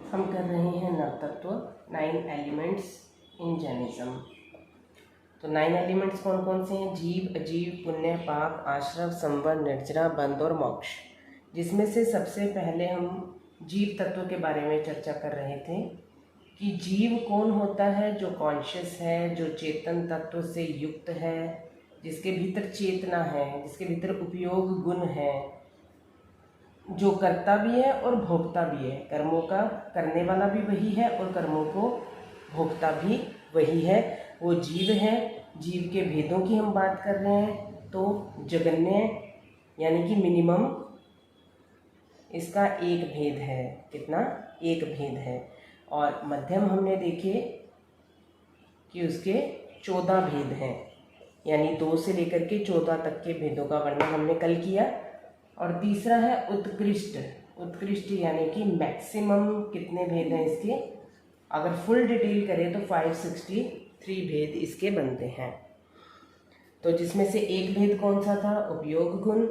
हम कर रहे हैं नवतत्व 9 एलिमेंट्स इन जैनिज्म। तो 9 एलिमेंट्स कौन कौन से हैं? जीव, अजीव, पुण्य, पाप, आश्रव, संवर, निर्जरा, बंध और मोक्ष। जिसमें से सबसे पहले हम जीव तत्व के बारे में चर्चा कर रहे थे कि जीव कौन होता है? जो कॉन्शियस है, जो चेतन तत्व से युक्त है, जिसके भीतर चेतना है, जिसके भीतर उपयोग गुण है, जो करता भी है और भोगता भी है। कर्मों का करने वाला भी वही है और कर्मों को भोगता भी वही है, वो जीव है। जीव के भेदों की हम बात कर रहे हैं तो जगन्य यानी कि मिनिमम इसका एक भेद है। कितना? एक भेद है। और मध्यम हमने देखे कि उसके 14 भेद हैं, यानी 2 से लेकर के 14 तक के भेदों का वर्णन हमने कल किया। और तीसरा है उत्कृष्ट। उत्कृष्ट यानी कि मैक्सिमम कितने भेद हैं इसके? अगर फुल डिटेल करें तो 563 भेद इसके बनते हैं। तो जिसमें से एक भेद कौन सा था? उपयोग गुण।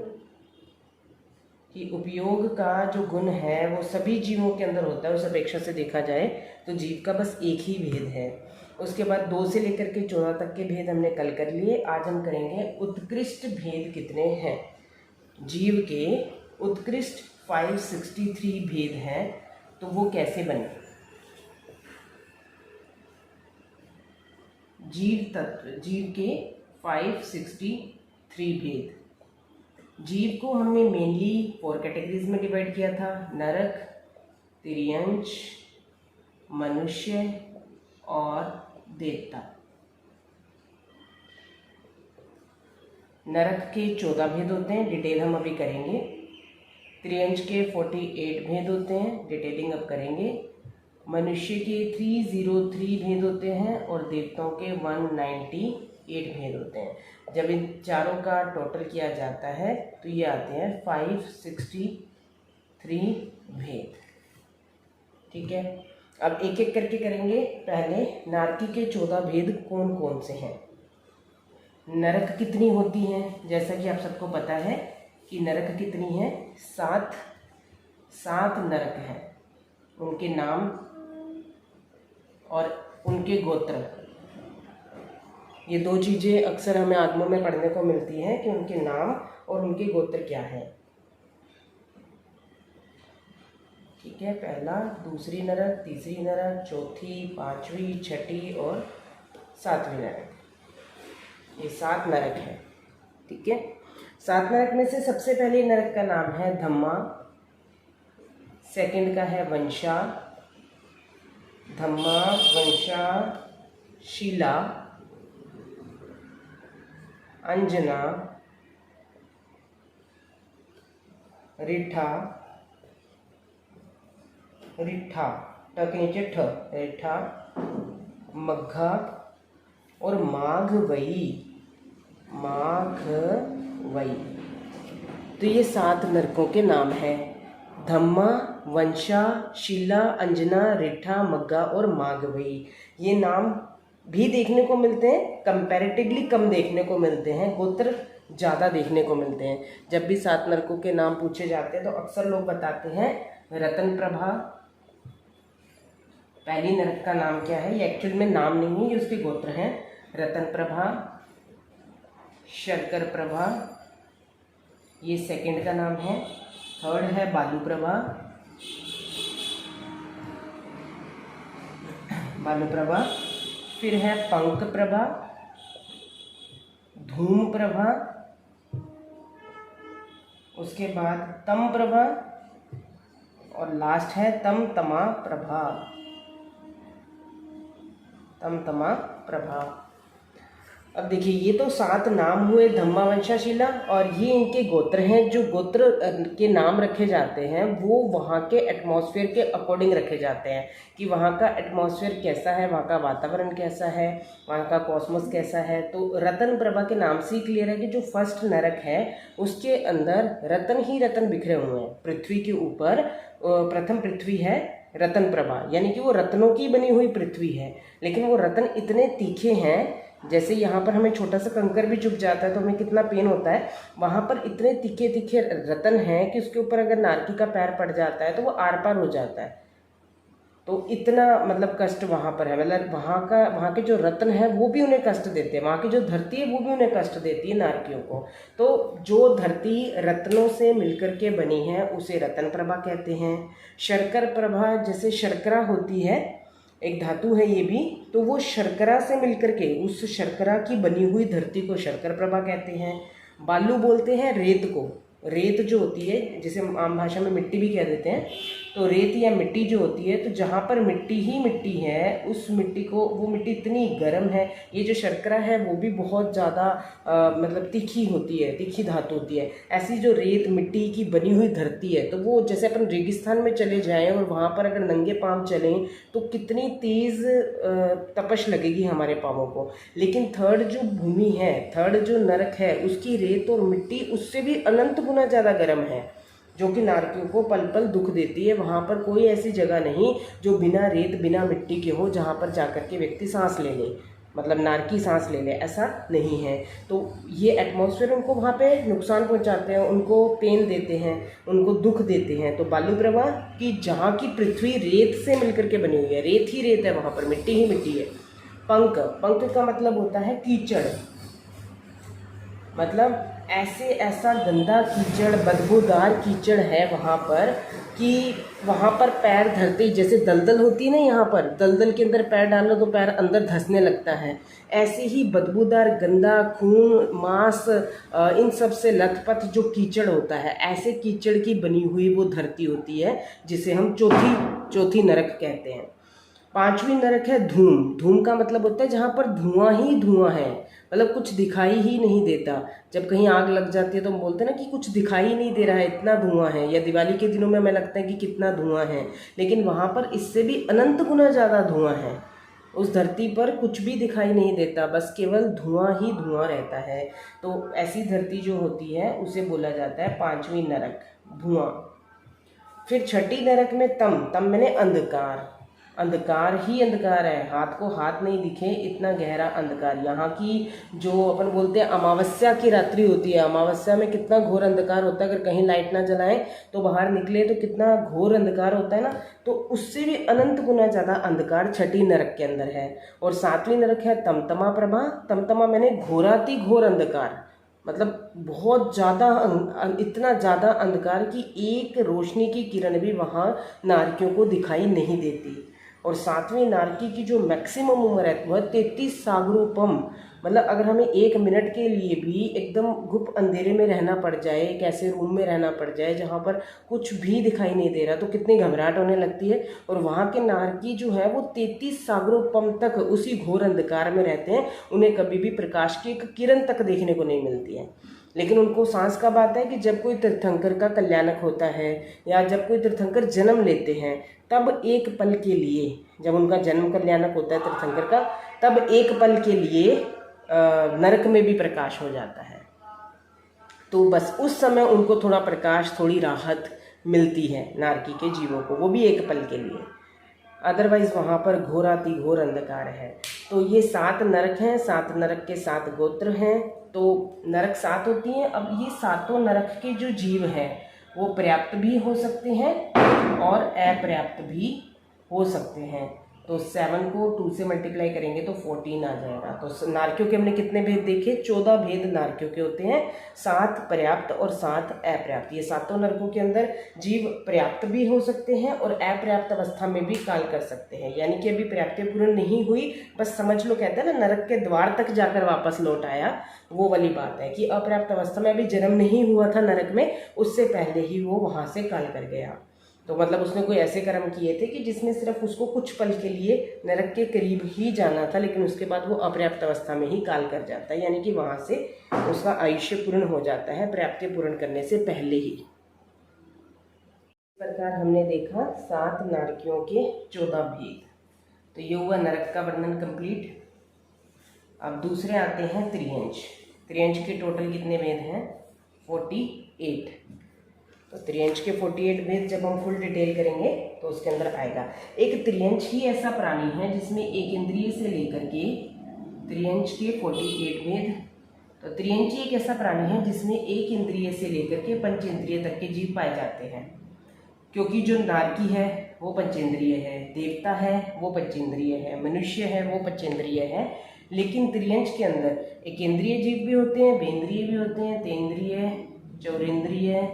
कि उपयोग का जो गुण है वो सभी जीवों के अंदर होता है। उस अपेक्षा से देखा जाए तो जीव का बस एक ही भेद है। उसके बाद 2 से लेकर के 14 तक के भेद हमने कल कर लिए। आज हम करेंगे उत्कृष्ट भेद कितने हैं। जीव के उत्कृष्ट 563 भेद हैं, तो वो कैसे बने? जीव तत्व, जीव के 563 भेद। जीव को हमने मेनली 4 कैटेगरीज में डिवाइड किया था: नरक, तिर्यंच, मनुष्य और देवता। नरक के 14 भेद होते हैं, डिटेल हम अभी करेंगे। त्रियंच के 48 भेद होते हैं, डिटेलिंग अब करेंगे। मनुष्य के 303 भेद होते हैं और देवताओं के 198 भेद होते हैं। जब इन चारों का टोटल किया जाता है तो ये आते हैं 563 भेद। ठीक है, अब एक एक करके करेंगे। पहले नारकी के 14 भेद कौन कौन से हैं। नरक कितनी होती हैं? जैसा कि आप सबको पता है कि नरक कितनी है? 7 नरक हैं। उनके नाम और उनके गोत्र, ये 2 चीज़ें अक्सर हमें आगमों में पढ़ने को मिलती हैं कि उनके नाम और उनके गोत्र क्या हैं। ठीक है, पहला, दूसरी नरक, तीसरी नरक, चौथी, 5वीं, 6ठी और 7वीं नरक। ये 7 नरक है। ठीक है, 7 नरक में से सबसे पहले नरक का नाम है धम्मा, सेकंड का है वंशा। धम्मा, वंशा, शीला, अंजना, रिठा, रिठा ट के नीचे ठ, रिठा, मग्घा और माघवई। माघवई। तो ये 7 नरकों के नाम हैं: धम्मा, वंशा, शीला, अंजना, रिठा, मग्गा और माघवई। ये नाम भी देखने को मिलते हैं, कंपैरेटिवली कम देखने को मिलते हैं, गोत्र ज़्यादा देखने को मिलते हैं। जब भी 7 नरकों के नाम पूछे जाते हैं तो अक्सर लोग बताते हैं रतन प्रभा। पहली नरक का नाम क्या है? ये एक्चुअल में नाम नहीं है, ये उसके गोत्र हैं। रतन प्रभा, शर्कर प्रभा, ये सेकंड का नाम है। थर्ड है बालू प्रभा, बालू प्रभा। फिर है पंक प्रभा, धूम प्रभा, उसके बाद तम प्रभा और लास्ट है तम तमा प्रभा। तम तमा प्रभा। अब देखिए, ये तो 7 नाम हुए धम्मा, वंशा, शीला, और ये इनके गोत्र हैं। जो गोत्र के नाम रखे जाते हैं वो वहाँ के एटमॉस्फेयर के अकॉर्डिंग रखे जाते हैं कि वहाँ का एटमॉस्फेयर कैसा है, वहाँ का वातावरण कैसा है, वहाँ का कॉस्मोस कैसा है। तो रतन प्रभा के नाम से ही क्लियर है कि जो फर्स्ट नरक है उसके अंदर रतन ही रतन बिखरे हुए हैं। पृथ्वी के ऊपर प्रथम पृथ्वी है रतन प्रभा, यानी कि वो रत्नों की बनी हुई पृथ्वी है। लेकिन वो रतन इतने तीखे हैं, जैसे यहाँ पर हमें छोटा सा कंकर भी चुभ जाता है तो हमें कितना पेन होता है, वहाँ पर इतने तीखे तीखे रतन हैं कि उसके ऊपर अगर नारकी का पैर पड़ जाता है तो वो आर पार हो जाता है। तो इतना मतलब कष्ट वहाँ पर है, मतलब वहाँ के जो रत्न है वो भी उन्हें कष्ट देते हैं, वहाँ की जो धरती है वो भी उन्हें कष्ट देती है नारकियों को। तो जो धरती रत्नों से मिलकर के बनी है उसे रत्न प्रभा कहते हैं। शर्कर प्रभा, जैसे शर्करा होती है, एक धातु है ये भी, तो वो शर्करा से मिलकर के उस शर्करा की बनी हुई धरती को शर्कर प्रभा कहते हैं। बालू बोलते हैं रेत को, रेत जो होती है जिसे आम भाषा में मिट्टी भी कह देते हैं, तो रेत या मिट्टी जो होती है, तो जहाँ पर मिट्टी ही मिट्टी है उस मिट्टी को, वो मिट्टी इतनी गर्म है, ये जो शर्करा है वो भी बहुत ज़्यादा मतलब तीखी होती है, तीखी धातु होती है। ऐसी जो रेत मिट्टी की बनी हुई धरती है, तो वो जैसे अपन रेगिस्तान में चले जाएं और वहाँ पर अगर नंगे पाँव चलें तो कितनी तेज़ तपश लगेगी हमारे पाँवों को। लेकिन थर्ड जो भूमि है, थर्ड जो नरक है, उसकी रेत और मिट्टी उससे भी अनंत गुना ज़्यादा गर्म है, जो कि नारकियों को पल पल दुख देती है। वहाँ पर कोई ऐसी जगह नहीं जो बिना रेत बिना मिट्टी के हो, जहाँ पर जाकर के व्यक्ति सांस ले ले, मतलब नारकी सांस ले ले, ऐसा नहीं है। तो ये एटमॉस्फेयर उनको वहाँ पे नुकसान पहुँचाते हैं, उनको पेन देते हैं, उनको दुख देते हैं। तो बालू प्रभा की जहाँ की पृथ्वी रेत से मिलकर के बनी हुई है, रेत ही रेत है, वहाँ पर मिट्टी ही मिट्टी है। पंक, पंक का मतलब होता है कीचड़, मतलब ऐसा गंदा कीचड़, बदबूदार कीचड़ है वहाँ पर कि वहाँ पर पैर धरते ही, जैसे दलदल होती है ना, यहाँ पर दलदल के अंदर पैर डालो तो पैर अंदर धंसने लगता है, ऐसे ही बदबूदार गंदा खून मांस इन सब से लथपथ जो कीचड़ होता है, ऐसे कीचड़ की बनी हुई वो धरती होती है जिसे हम चौथी नरक कहते हैं। पांचवी नरक है धूम। धूम का मतलब होता है जहाँ पर धुआं ही धुआं है, मतलब कुछ दिखाई ही नहीं देता। जब कहीं आग लग जाती है तो हम बोलते हैं ना कि कुछ दिखाई नहीं दे रहा है, इतना धुआं है, या दिवाली के दिनों में हमें लगता है कि कितना धुआं है, लेकिन वहाँ पर इससे भी अनंत गुना ज़्यादा धुआं है। उस धरती पर कुछ भी दिखाई नहीं देता, बस केवल धुआं ही धुआं रहता है। तो ऐसी धरती जो होती है उसे बोला जाता है पांचवी नरक, धुआं। फिर छठी नरक में तम मैंने अंधकार, अंधकार ही अंधकार है, हाथ को हाथ नहीं दिखे इतना गहरा अंधकार। यहाँ की जो अपन बोलते हैं अमावस्या की रात्रि होती है, अमावस्या में कितना घोर अंधकार होता है, अगर कहीं लाइट ना जलाएं तो बाहर निकले तो कितना घोर अंधकार होता है ना, तो उससे भी अनंत गुना ज़्यादा अंधकार छठी नरक के अंदर है। और सातवीं नरक है तमतमा प्रभा। तमतमा मैंने घोराती घोर अंधकार, मतलब बहुत ज़्यादा, इतना ज़्यादा अंधकार कि एक रोशनी की किरण भी वहाँ नारकियों को दिखाई नहीं देती। और सातवीं नारकी की जो मैक्सिमम उम्र है वह 33 सागरोपम, मतलब अगर हमें 1 मिनट के लिए भी एकदम गुप अंधेरे में रहना पड़ जाए, एक ऐसे रूम में रहना पड़ जाए जहाँ पर कुछ भी दिखाई नहीं दे रहा, तो कितनी घबराहट होने लगती है। और वहाँ के नारकी जो है वो 33 सागरोपम तक उसी घोर अंधकार में रहते हैं, उन्हें कभी भी प्रकाश की एक किरण तक देखने को नहीं मिलती है। लेकिन उनको सांस कब आता है कि जब कोई तीर्थंकर का कल्याणक होता है या जब कोई तीर्थंकर जन्म लेते हैं, तब एक पल के लिए, जब उनका जन्म कल्याणक होता है तीर्थंकर का, तब एक पल के लिए नरक में भी प्रकाश हो जाता है। तो बस उस समय उनको थोड़ा प्रकाश, थोड़ी राहत मिलती है नारकी के जीवों को, वो भी एक पल के लिए, अदरवाइज वहाँ पर घोराती घोर अंधकार है। तो ये 7 नरक हैं, 7 नरक के 7 गोत्र हैं, तो नरक 7 होती हैं। अब ये सातों नरक के जो जीव हैं वो पर्याप्त भी हो सकते हैं और अपर्याप्त भी हो सकते हैं। तो 7 को 2 से मल्टीप्लाई करेंगे तो 14 आ जाएगा। तो नारकियों के हमने कितने भेद देखे? 14 भेद नारकियों के होते हैं, 7 पर्याप्त और 7 अपर्याप्त। ये सातों नरकों के अंदर जीव पर्याप्त भी हो सकते हैं और अपर्याप्त अवस्था में भी काल कर सकते हैं, यानी कि अभी पर्याप्ति पूर्ण नहीं हुई, बस समझ लो, कहते हैं ना नरक के द्वार तक जाकर वापस लौट आया, वो वाली बात है कि अपर्याप्त अवस्था में अभी जन्म नहीं हुआ था नरक में, उससे पहले ही वो वहाँ से काल कर गया। तो मतलब उसने कोई ऐसे कर्म किए थे कि जिसमें सिर्फ उसको कुछ पल के लिए नरक के करीब ही जाना था, लेकिन उसके बाद वो अपर्याप्त अवस्था में ही काल कर जाता है, यानी कि वहाँ से उसका आयुष्य पूर्ण हो जाता है पर्याप्ति पूर्ण करने से पहले ही। इस प्रकार हमने देखा 7 नारकियों के 14 भेद। तो ये हुआ नरक का वर्णन कंप्लीट। अब दूसरे आते हैं त्रियंश। त्रियंश के टोटल कितने भेद हैं? 48। तो त्रियंश के 48 भेद जब हम फुल डिटेल करेंगे तो उसके अंदर आएगा। एक त्रियंश ही ऐसा प्राणी है जिसमें एक इंद्रिय से लेकर के त्रियंश के 48 भेद। तो त्रियंश एक ऐसा प्राणी है जिसमें एक इंद्रिय से लेकर के पंच इंद्रिय तक के जीव पाए जाते हैं, क्योंकि जो नारकी है वो पंचेंद्रिय है, देवता है वो पंचेंद्रिय है, मनुष्य है वो पंचेंद्रिय है। लेकिन त्रियंश के अंदर एकेंद्रिय जीव भी होते हैं, बेंद्रिय भी होते हैं, तेंद्रिय, चौरेंद्रिय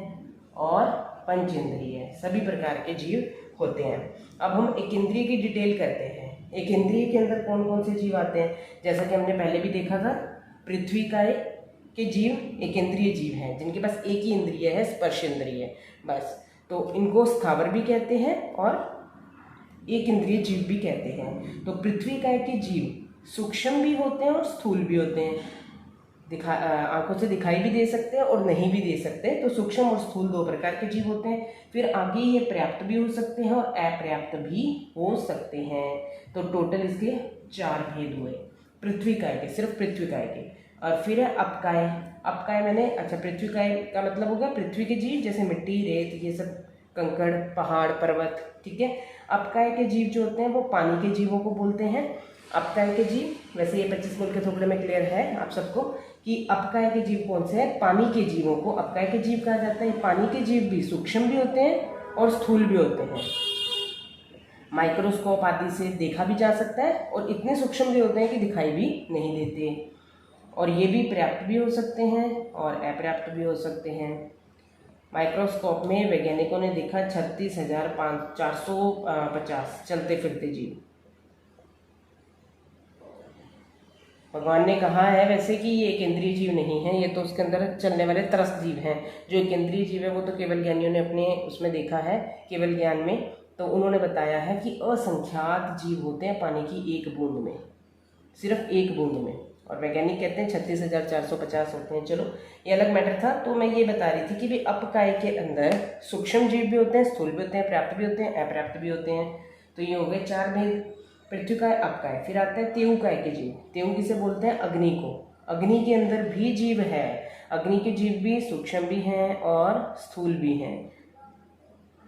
और पंचेंद्रिय, सभी प्रकार के जीव होते हैं। अब हम एकेंद्रिय की डिटेल करते हैं। एकेंद्रिय के अंदर कौन कौन से जीव आते हैं? जैसा कि हमने पहले भी देखा था, पृथ्वी काय के जीव एकेंद्रिय जीव हैं, जिनके पास एक ही इंद्रिय है, स्पर्श इंद्रिय, बस। तो इनको स्थावर भी कहते हैं और एक इंद्रिय जीव भी कहते हैं। तो पृथ्वी काय के जीव सूक्ष्म भी होते हैं और स्थूल भी होते हैं, आंखों से दिखाई भी दे सकते हैं और नहीं भी दे सकते। तो सूक्ष्म और स्थूल दो प्रकार के जीव होते हैं। फिर आगे ये पर्याप्त भी हो सकते हैं और अपर्याप्त भी हो सकते हैं। तो टोटल इसके 4 भेद हुए पृथ्वी काय के, सिर्फ पृथ्वी काय के। और फिर है अपकाय। अपकाय मैंने पृथ्वी काय का मतलब होगा पृथ्वी के जीव, जैसे मिट्टी, रेत, ये सब, कंकड़, पहाड़, पर्वत, ठीक है। अपकाय के जीव जो होते हैं वो पानी के जीवों को बोलते हैं अपकाय के जीव। वैसे ये 25 मिनट के थोपड़े में क्लियर है आप सबको कि अपकाय के जीव कौन से हैं। पानी के जीवों को अपकाय के जीव कहा जाता है। पानी के जीव भी सूक्ष्म भी होते हैं और स्थूल भी होते हैं, माइक्रोस्कोप आदि से देखा भी जा सकता है, और इतने सूक्ष्म भी होते हैं कि दिखाई भी नहीं देते। और ये भी पर्याप्त भी हो सकते हैं और अपर्याप्त भी हो सकते हैं। माइक्रोस्कोप में वैज्ञानिकों ने देखा 36,450 चलते फिरते जीव। भगवान ने कहा है वैसे कि ये केंद्रीय जीव नहीं है, ये तो उसके अंदर चलने वाले त्रस्त जीव हैं। जो केंद्रीय जीव है वो तो केवल ज्ञानियों ने अपने उसमें देखा है, केवल ज्ञान में। तो उन्होंने बताया है कि असंख्यात जीव होते हैं पानी की एक बूंद में, सिर्फ एक बूंद में। और वैज्ञानिक कहते हैं 36,450 होते हैं। चलो ये अलग मैटर था। तो मैं ये बता रही थी कि भाई अपकाय के अंदर सूक्ष्म जीव भी होते हैं, स्थूल भी होते हैं, पर्याप्त भी होते हैं, अपर्याप्त भी होते हैं। तो ये हो गए 4 भेद, पृथ्वी काय, अपकाय। फिर आता है तेऊकाय के जीव। तेऊ किसे बोलते हैं? अग्नि को। अग्नि के अंदर भी जीव है। अग्नि के जीव भी सूक्ष्म भी हैं और स्थूल भी हैं,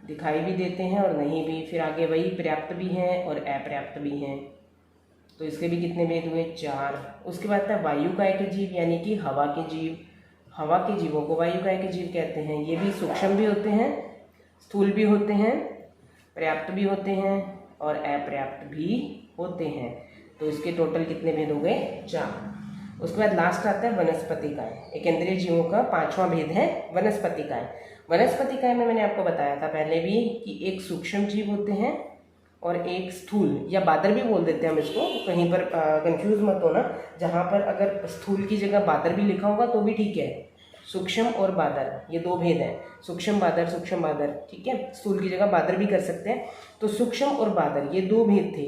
दिखाई भी देते हैं और नहीं भी। फिर आगे वही पर्याप्त भी हैं और अपर्याप्त भी हैं। तो इसके भी कितने भेद हुए? 4। उसके बाद आता है वायुकाय के जीव, यानी कि हवा के जीव। हवा के जीवों को वायुकाय के जीव कहते हैं। ये भी सूक्ष्म भी होते हैं, स्थूल भी होते हैं, पर्याप्त भी होते हैं और अपर्याप्त भी होते हैं। तो इसके टोटल कितने भेद हो गए? 4। उसके बाद लास्ट आता है वनस्पति काय। एकेंद्रीय जीवों का 5वां भेद है वनस्पति काय। वनस्पति काय में मैंने आपको बताया था पहले भी कि एक सूक्ष्म जीव होते हैं और एक स्थूल, या बादर भी बोल देते हैं हम इसको, कहीं पर कंफ्यूज मत होना। जहाँ पर अगर स्थूल की जगह बादर भी लिखा होगा तो भी ठीक है। सूक्ष्म और बादर, ये 2 भेद हैं, सूक्ष्म बादर, ठीक है। स्थूल की जगह बादर भी कर सकते हैं। तो सूक्ष्म और बादर, ये 2 भेद थे।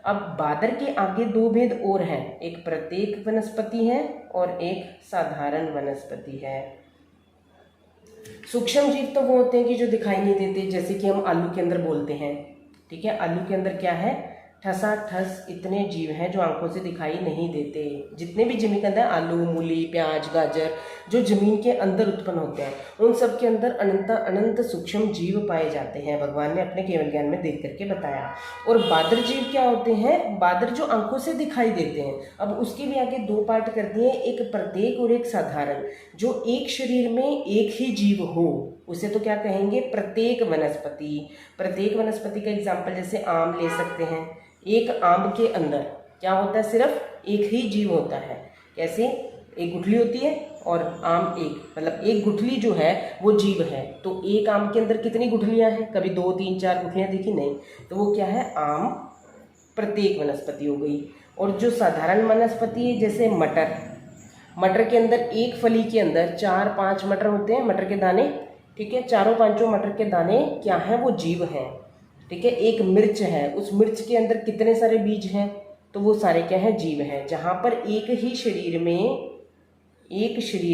अब बादर के आगे 2 भेद और हैं, एक प्रत्येक वनस्पति है और एक साधारण वनस्पति है। सूक्ष्म जीव तो वो होते हैं कि जो दिखाई नहीं देते, जैसे कि हम आलू के अंदर बोलते हैं, ठीक है। आलू के अंदर क्या है? ठसाठस इतने जीव हैं जो आंखों से दिखाई नहीं देते। जितने भी जमीन के अंदर आलू, मूली, प्याज, गाजर जो जमीन के अंदर उत्पन्न होते हैं, उन सब के अंदर अनंत सूक्ष्म जीव पाए जाते हैं। भगवान ने अपने केवल ज्ञान में देख करके बताया। और बादर जीव क्या होते हैं? बादर जो आंखों से दिखाई देते हैं। अब उसके भी आगे 2 पार्ट कर दिए, एक प्रत्येक और एक साधारण। जो एक शरीर में एक ही जीव हो उसे तो क्या कहेंगे? प्रत्येक वनस्पति। प्रत्येक वनस्पति का एग्जाम्पल जैसे आम ले सकते हैं। एक आम के अंदर क्या होता है? सिर्फ एक ही जीव होता है। कैसे? एक गुठली होती है और आम एक, मतलब एक गुठली जो है वो जीव है। तो एक आम के अंदर कितनी गुठलियां हैं? कभी 2, 3, 4 गुठलियां देखी? नहीं। तो वो क्या है? आम प्रत्येक वनस्पति हो गई। और जो साधारण वनस्पति है जैसे मटर, मटर के अंदर एक फली के अंदर 4-5 मटर होते हैं, मटर के दाने, ठीक है। 4-5 मटर के दाने क्या है? वो जीव हैं, ठीक है। एक मिर्च है, उस मिर्च के अंदर कितने सारे बीज हैं? तो वो सारे क्या है? जीव हैं। जहाँ पर एक ही शरीर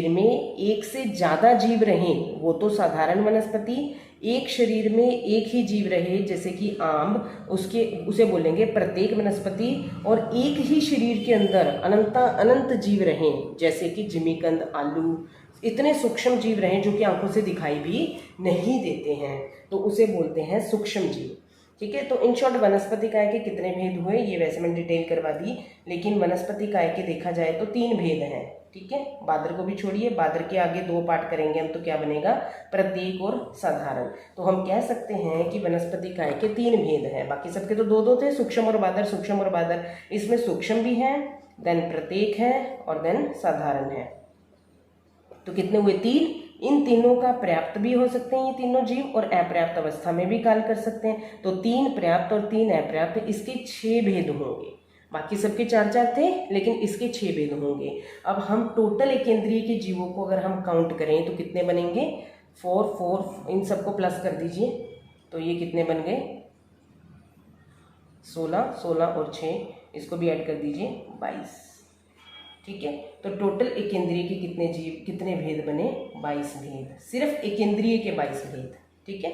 में एक से ज़्यादा जीव रहें वो तो साधारण वनस्पति। एक शरीर में एक ही जीव रहे जैसे कि आम, उसे बोलेंगे प्रत्येक वनस्पति। और एक ही शरीर के अंदर अनंत जीव रहें जैसे कि जिमीकंद, आलू, इतने सूक्ष्म जीव रहें जो कि आंखों से दिखाई भी नहीं देते हैं, तो उसे बोलते हैं सूक्ष्म जीव। ठीक है। तो इन शॉर्ट वनस्पति काय के कितने भेद हुए ये वैसे मैंने डिटेल करवा दी, लेकिन वनस्पति काय के देखा जाए तो 3 भेद हैं। ठीक है, बादर को भी छोड़िए, बादर के आगे 2 पार्ट करेंगे हम तो क्या बनेगा, प्रत्येक और साधारण। तो हम कह सकते हैं कि वनस्पति काय के 3 भेद हैं, बाकी सबके तो 2-2 थे, सूक्ष्म और बादर, सूक्ष्म और बादर। इसमें सूक्ष्म भी है, देन प्रत्येक है और देन साधारण है। तो कितने हुए, 3। इन तीनों का पर्याप्त भी हो सकते हैं ये तीनों जीव, और अपर्याप्त अवस्था में भी कार्य कर सकते हैं। तो 3 पर्याप्त और 3 अपर्याप्त, इसके 6 भेद होंगे। बाकी सबके 4-4 थे, लेकिन इसके 6 भेद होंगे। अब हम टोटल एकेंद्रीय के जीवों को अगर हम काउंट करें तो कितने बनेंगे, 4, इन सबको प्लस कर दीजिए तो ये कितने बन गए, 16 और 6, इसको भी ऐड कर दीजिए 22। ठीक है, तो टोटल एकेंद्रीय के कितने जीव, कितने भेद बने, 22 भेद, सिर्फ एकेंद्रीय के 22 भेद। ठीक है,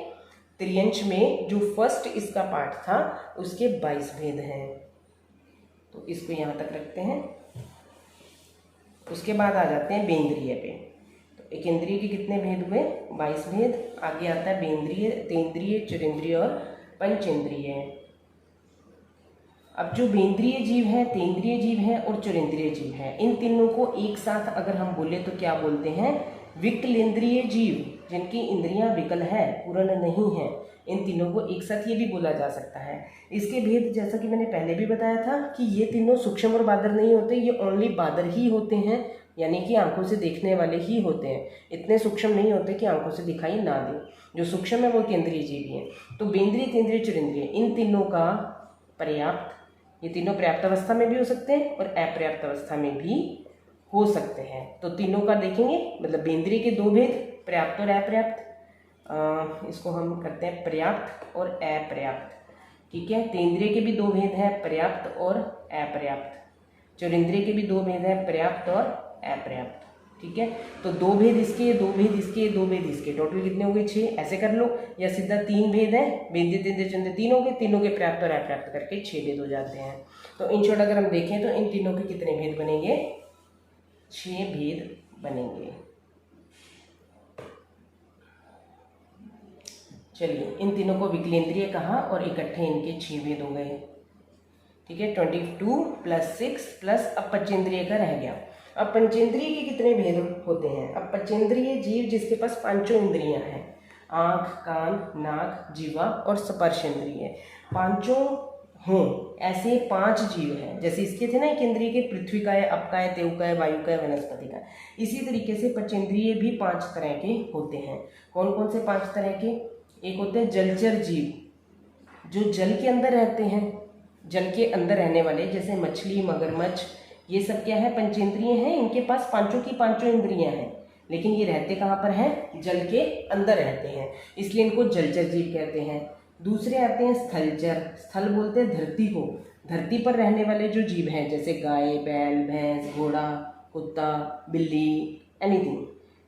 त्रियंश में जो फर्स्ट इसका पार्ट था उसके 22 भेद हैं, तो इसको यहाँ तक रखते हैं। उसके बाद आ जाते हैं बेंद्रीय पे। तो एकेंद्रीय के कितने भेद हुए, 22 भेद। आगे आता है बेंद्रीय, तेंद्रीय, चुरेंद्रीय और पंचेंद्रीय। अब जो बेंद्रीय जीव है, तेंद्रीय जीव है और चुरेंद्रीय जीव है, इन तीनों को एक साथ अगर हम बोले तो क्या बोलते हैं, विकलेंद्रिय जीव, जिनकी इंद्रियां विकल है, पूर्ण नहीं है, इन तीनों को एक साथ ये भी बोला जा सकता है। इसके भेद जैसा कि मैंने पहले भी बताया था कि ये तीनों सूक्ष्म और बादर नहीं होते, ये ओनली बादर ही होते हैं, यानी कि आंखों से देखने वाले ही होते हैं, इतने सूक्ष्म नहीं होते कि आंखों से दिखाई ना दे। जो सूक्ष्म है वो केंद्रीय जीव ही है। तो बेंद्रीय, तेंद्रीय, चुरेंद्रीय, इन तीनों का पर्याप्त, ये तीनों पर्याप्त अवस्था में भी हो सकते हैं और अपर्याप्त अवस्था में भी हो सकते हैं। तो तीनों का देखेंगे, मतलब बेंद्रीय के 2 भेद, पर्याप्त और अपर्याप्त, इसको हम करते हैं पर्याप्त और अपर्याप्त। ठीक है, तेंद्रीय के भी 2 भेद हैं, पर्याप्त और अपर्याप्त। चुरेंद्रीय के भी 2 भेद हैं, पर्याप्त और अपर्याप्त। ठीक है, तो 2 भेद इसके, 2 भेद इसके, 2 भेद इसके, टोटल कितने हो गए, 6। ऐसे कर लो, या सीधा 3 भेद है, बेंद्रीय, तेंद्रीय, चुरेंद्रीय, तीनों के, तीनों के पर्याप्त और अपर्याप्त करके 6 भेद हो जाते हैं। तो इन शॉर्ट अगर हम देखें तो इन तीनों के कितने भेद बनेंगे, 6 भेद बनेंगे। चलिए, इन तीनों को विकलेंद्रीय कहा और इकट्ठे इनके 6 भेद हो गए। ठीक है, 22 + 6 प्लस अब पंचेंद्रिय का रह गया। अब पंचेंद्रिय के कितने भेद होते हैं, अब पंचेंद्रिय जीव जिसके पास 5 इंद्रियां हैं, आँख, कान, नाक, जीवा और स्पर्शेंद्रिय, 5 हों ऐसे 5 जीव हैं। जैसे इसके थे ना एकेंद्रिय के, पृथ्वी काय, अपकाय, तेवकाय, वायुकाय, वनस्पति का, इसी तरीके से पंचेंद्रिय भी 5 तरह के होते हैं। कौन कौन से 5 तरह के, एक होते हैं जलचर जीव, जो जल के अंदर रहते हैं, जल के अंदर रहने वाले, जैसे मछली, मगरमच्छ, ये सब क्या है, पंचेंद्रिय हैं, इनके पास 5 की 5 इंद्रियां हैं, लेकिन ये रहते कहाँ पर हैं, जल के अंदर रहते हैं, इसलिए इनको जलचर जीव कहते हैं। दूसरे आते हैं स्थलचर, स्थल बोलते हैं धरती को, धरती पर रहने वाले जो जीव हैं, जैसे गाय, बैल, भैंस, घोड़ा, कुत्ता, बिल्ली, एनीथिंग।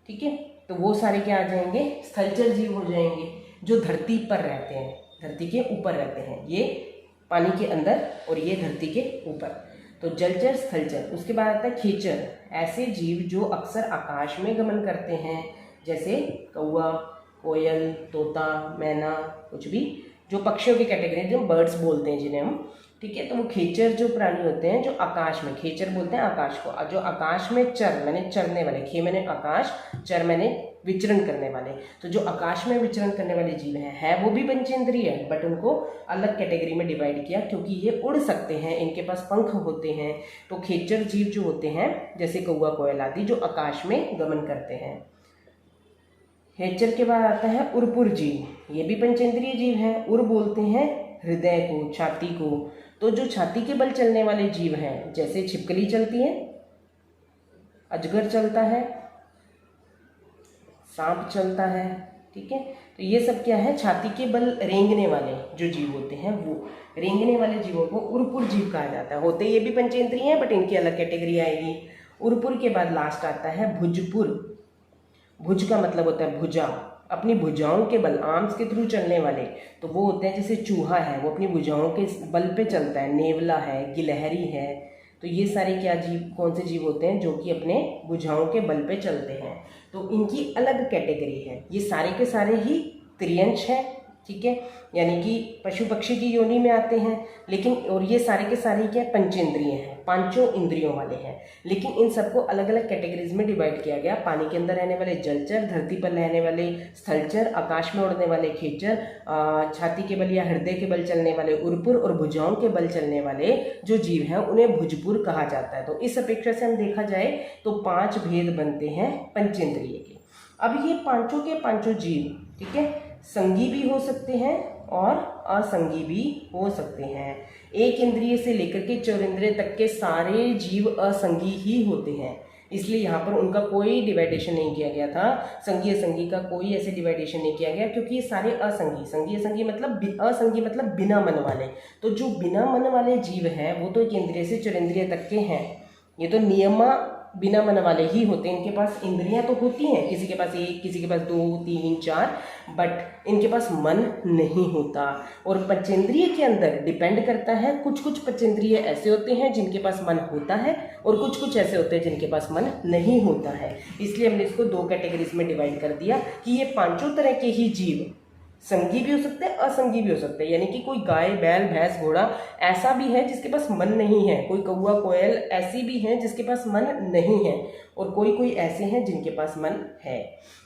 ठीक है, तो वो सारे क्या आ जाएंगे, स्थलचर जीव हो जाएंगे, जो धरती पर रहते हैं, धरती के ऊपर रहते हैं, ये पानी के अंदर और ये धरती के ऊपर। तो जलचर, स्थलचर। उसके बाद आता है खेचर, ऐसे जीव जो अक्सर आकाश में गमन करते हैं, जैसे कौवा, कोयल, तोता, मैना, कुछ भी जो पक्षियों की कैटेगरी, जो बर्ड्स बोलते हैं जिन्हें हम। ठीक है, तो वो खेचर जो प्राणी होते हैं जो आकाश में, खेचर बोलते हैं आकाश को, जो आकाश में चर मैंने चरने वाले, खे मैंने आकाश, चर मैंने विचरण करने वाले, तो जो आकाश में विचरण करने वाले जीव हैं वो भी पंचेंद्रिय है, बट उनको अलग कैटेगरी में डिवाइड किया क्योंकि ये उड़ सकते हैं, इनके पास पंख होते हैं। तो खेचर जीव जो होते हैं जैसे कौवा, कोयल आदि, जो आकाश में गमन करते हैं। खेचर के बाद आता है उरपुर जीव, ये भी पंचेंद्रिय जीव हैं। उर बोलते हैं हृदय को, छाती को, तो जो छाती के बल चलने वाले जीव हैं, जैसे छिपकली चलती है, अजगर चलता है, सांप चलता है। ठीक है, तो ये सब क्या है, छाती के बल रेंगने वाले जो जीव होते हैं, वो रेंगने वाले जीवों को उरपुर जीव कहा जाता है। होते ये भी पंचेंद्रिय हैं, बट इनकी अलग कैटेगरी आएगी। उरपुर के बाद लास्ट आता है भुजपुर। भुज का मतलब होता है भुजा, अपनी भुजाओं के बल, आर्म्स के थ्रू चलने वाले, तो वो होते हैं जैसे चूहा है, वो अपनी भुजाओं के बल पे चलता है, नेवला है, गिलहरी है। तो ये सारे क्या जीव, कौन से जीव होते हैं जो कि अपने भुजाओं के बल पे चलते हैं, तो इनकी अलग कैटेगरी है। ये सारे के सारे ही त्रियंश है, ठीक है, यानी कि पशु पक्षी की योनि में आते हैं। लेकिन और ये सारे के सारे क्या पंचेंद्रिय हैं, पांचों इंद्रियों वाले हैं। लेकिन इन सबको अलग अलग कैटेगरीज में डिवाइड किया गया। पानी के अंदर रहने वाले जलचर, धरती पर रहने वाले स्थलचर, आकाश में उड़ने वाले खेचर, छाती के बल या हृदय के बल चलने वाले उर्पुर और भुजाओं के बल चलने वाले जो जीव हैं उन्हें भुजपुर कहा जाता है। तो इस अपेक्षा से हम देखा जाए तो 5 भेद बनते हैं पंचेंद्रिय के। अब ये पांचों के पांचों जीव, ठीक है, संगी भी हो सकते हैं और असंगी भी हो सकते हैं। एक इंद्रिय से लेकर के 4 इंद्रिय तक के सारे जीव असंगी ही होते हैं, इसलिए यहाँ पर उनका कोई डिवाइडेशन नहीं किया गया था। संगी असंगी का कोई ऐसे डिवाइडेशन नहीं किया गया, क्योंकि ये सारे असंगी, संगी असंगी मतलब असंगी मतलब बिना मन वाले। तो जो बिना मन वाले जीव हैं वो तो एक इंद्रिय से 4 इंद्रिय तक के हैं। ये तो नियमा बिना मन वाले ही होते हैं। इनके पास इंद्रियां तो होती हैं, किसी के पास 1, किसी के पास 2, 3, 4, बट इनके पास मन नहीं होता। और पंचेंद्रिय के अंदर डिपेंड करता है, कुछ कुछ पंचेंद्रिय ऐसे होते हैं जिनके पास मन होता है और कुछ कुछ ऐसे होते हैं जिनके पास मन नहीं होता है। इसलिए हमने इसको 2 कैटेगरीज में डिवाइड कर दिया कि ये पांचों तरह के ही जीव संगी भी हो सकते हैं, असंगी भी हो सकते हैं। यानी कि कोई गाय, बैल, भैंस, घोड़ा ऐसा भी है जिसके पास मन नहीं है, कोई कौवा, कोयल ऐसी भी हैं जिसके पास मन नहीं है, और कोई कोई ऐसे हैं जिनके पास मन है।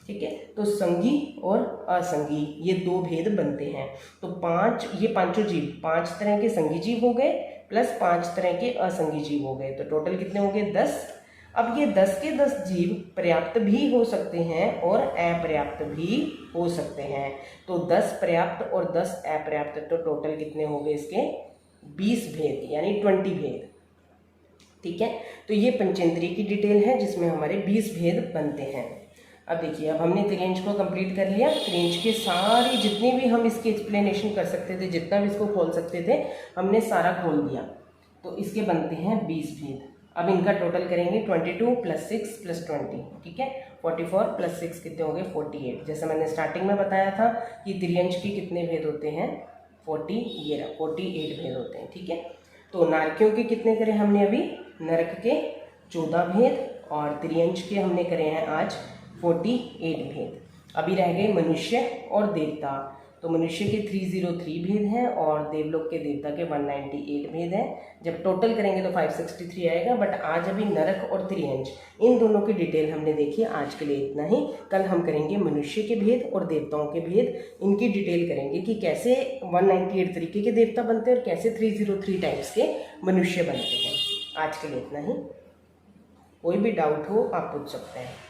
ठीक है, तो संगी और असंगी ये 2 भेद बनते हैं। तो ये पांचों जीव 5 तरह के संगी जीव हो गए प्लस 5 तरह के असंगी जीव हो गए, तो टोटल कितने हो गए 10। अब ये 10 के 10 जीव पर्याप्त भी हो सकते हैं और अपर्याप्त भी हो सकते हैं। तो 10 पर्याप्त और 10 अपर्याप्त, तो टोटल कितने हो गए इसके 20 भेद, यानी 20 भेद। ठीक है, तो ये पंचेंद्रिय की डिटेल है जिसमें हमारे 20 भेद बनते हैं। अब देखिए, अब हमने त्रियंच को कंप्लीट कर लिया। त्रियंच के सारी जितनी भी हम इसकी एक्सप्लेनेशन कर सकते थे, जितना भी इसको खोल सकते थे, हमने सारा खोल दिया। तो इसके बनते हैं 20 भेद। अब इनका टोटल करेंगे 22 + 6 + 20, ठीक है, 44 + 6 कितने हो गए 48। जैसे मैंने स्टार्टिंग में बताया था कि त्रियंच के कितने भेद होते हैं 48 भेद होते हैं। ठीक है, तो नारकियों के कितने करे हमने अभी, नरक के 14 भेद, और त्रियंच के हमने करे हैं आज 48 भेद। अभी रह गए मनुष्य और देवता। तो मनुष्य के 303 भेद हैं और देवलोक के देवता के 198 भेद हैं। जब टोटल करेंगे तो 563 आएगा। बट आज अभी नरक और त्रियंच इन दोनों की डिटेल हमने देखी। आज के लिए इतना ही। कल हम करेंगे मनुष्य के भेद और देवताओं के भेद, इनकी डिटेल करेंगे कि कैसे 198 तरीके के देवता बनते हैं और कैसे 303 टाइप्स के मनुष्य बनते हैं। आज के लिए इतना ही। कोई भी डाउट हो आप पूछ सकते हैं।